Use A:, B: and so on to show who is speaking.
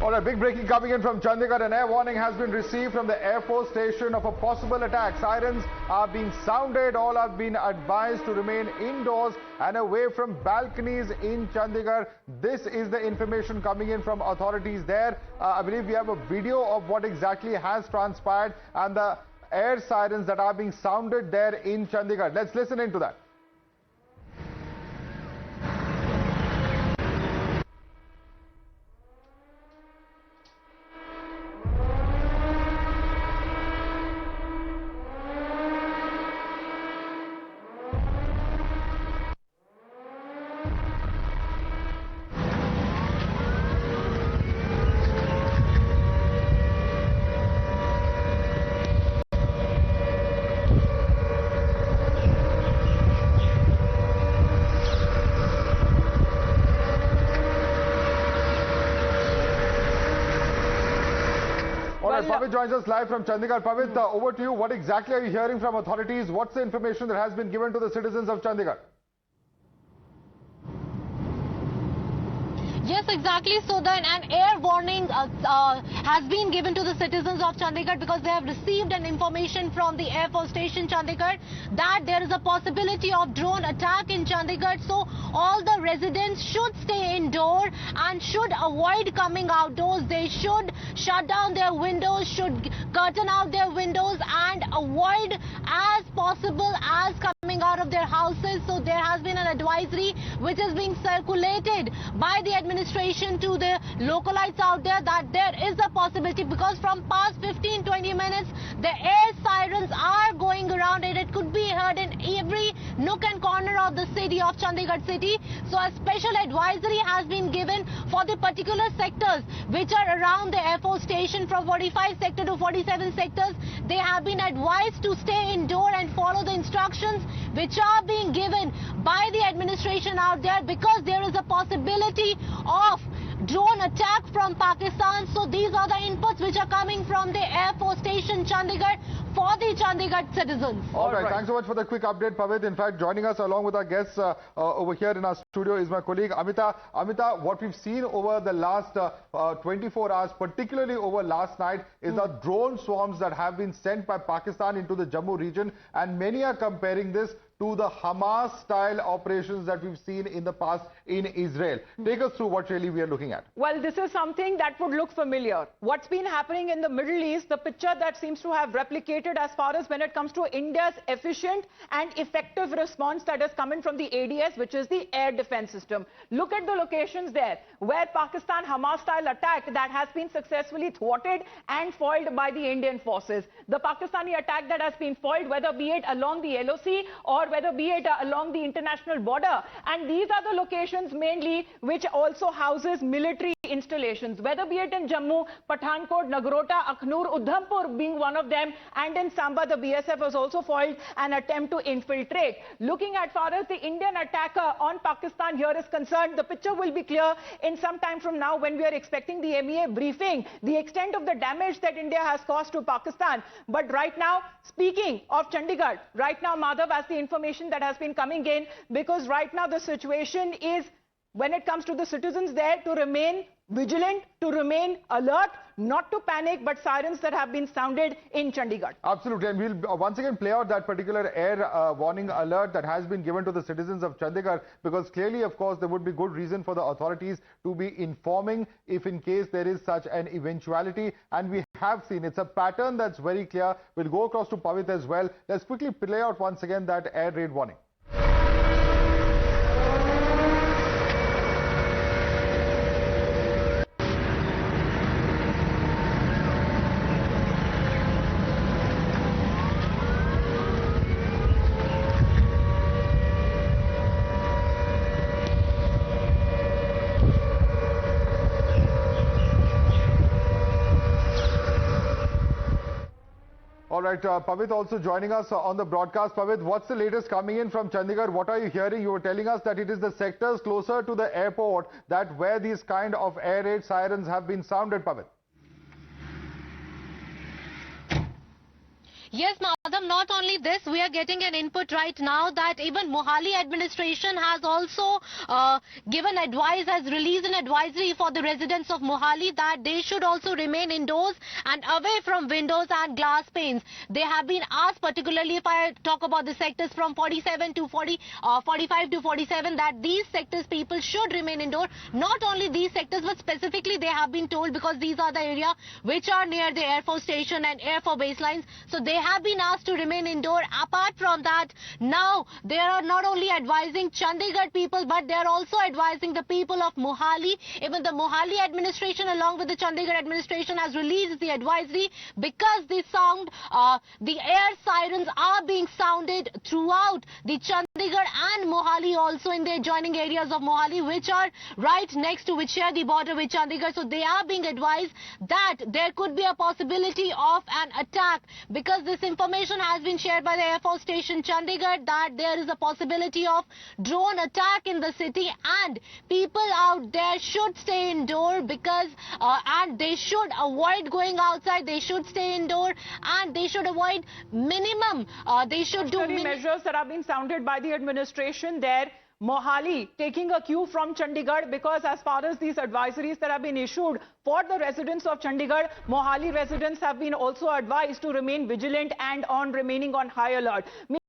A: All right, big breaking coming in from Chandigarh. An air warning has been received from the Air Force Station of a possible attack. Sirens are being sounded. All have been advised to remain indoors and away from balconies in Chandigarh. This is the information coming in from authorities there. I believe we have a video of what exactly has transpired and the air sirens that are being sounded there in Chandigarh. Let's listen into that. Pavit joins us live from Chandigarh. Pavit, over to you. What exactly are you hearing from authorities? What's the information that has been given to the citizens of Chandigarh?
B: Yes, exactly. So then an air warning has been given to the citizens of Chandigarh because they have received an information from the Air Force Station Chandigarh that there is a possibility of drone attack in Chandigarh. So all the residents should stay indoor and should avoid coming outdoors. They should shut down their windows, should curtain out their windows and avoid as possible as coming out of their houses. So there has been an advisory which is being circulated by the administration to the localites out there that there is a possibility, because from past 15-20 minutes the air sirens are going around and it could be heard in every nook and corner of the city of Chandigarh city. So a special advisory has been given for the particular sectors which are around the Air Force Station from 45 sector to 47 sectors. They have been advised to stay indoor and follow the instructions which are being given by the administration out there, because there is a possibility of drone attack from Pakistan. So these are the inputs which are coming from the Air Force Station Chandigarh for the Chandigarh citizens.
A: All right. Thanks so much for the quick update, Pavit. In fact, joining us along with our guests over here in our studio is my colleague Amita. Amita, what we've seen over the last 24 hours, particularly over last night, is the drone swarms that have been sent by Pakistan into the Jammu region, and many are comparing this to the Hamas-style operations that we've seen in the past in Israel. Take us through what really we are looking at.
C: Well, this is something that would look familiar. What's been happening in the Middle East, the picture that seems to have replicated as far as when it comes to India's efficient and effective response that is coming from the ADS, which is the air defense system. Look at the locations there, where Pakistan Hamas-style attack that has been successfully thwarted and foiled by the Indian forces. The Pakistani attack that has been foiled, whether be it along the LOC or whether be it along the international border. And these are the locations mainly which also houses military installations, whether be it in Jammu, Pathankot, Nagrota, Akhnur, Udhampur being one of them, and in Samba the BSF has also foiled an attempt to infiltrate. Looking at far as the Indian attacker on Pakistan here is concerned, the picture will be clear in some time from now when we are expecting the MEA briefing, the extent of the damage that India has caused to Pakistan. But right now, speaking of Chandigarh, right now, Madhav, as the information that has been coming in, because right now the situation is, when it comes to the citizens there, to remain vigilant, to remain alert, not to panic, but sirens that have been sounded in Chandigarh.
A: Absolutely, and we'll once again play out that particular air warning alert that has been given to the citizens of Chandigarh, because clearly, of course, there would be good reason for the authorities to be informing if in case there is such an eventuality. And we have seen it's a pattern that's very clear. We'll go across to Pavit as well. Let's quickly play out once again that air raid warning. All right, Pavit also joining us on the broadcast. Pavit, what's the latest coming in from Chandigarh? What are you hearing? You were telling us that it is the sectors closer to the airport that where these kind of air raid sirens have been sounded, Pavit.
B: Yes, Madhav. Gautam, not only this, we are getting an input right now that even Mohali administration has also given advice, has released an advisory for the residents of Mohali that they should also remain indoors and away from windows and glass panes. They have been asked, particularly if I talk about the sectors from 47 to 45 to 47, that these sectors people should remain indoor. Not only these sectors, but specifically they have been told, because these are the area which are near the Air Force Station and Air Force baselines. So they have been asked to remain indoor. Apart from that, now they are not only advising Chandigarh people, but they are also advising the people of Mohali. Even the Mohali administration along with the Chandigarh administration has released the advisory, because the air sirens are being sounded throughout the Chandigarh and Mohali, also in the adjoining areas of Mohali, which are right next to, which share the border with Chandigarh. So they are being advised that there could be a possibility of an attack, because this information has been shared by the Air Force Station Chandigarh that there is a possibility of drone attack in the city, and people out there should stay indoor, because and they should avoid going outside. They should stay indoor, and they should avoid minimum. They should do
C: measures that have been sounded by the administration there. Mohali taking a cue from Chandigarh, because as far as these advisories that have been issued for the residents of Chandigarh, Mohali residents have been also advised to remain vigilant and remaining on high alert.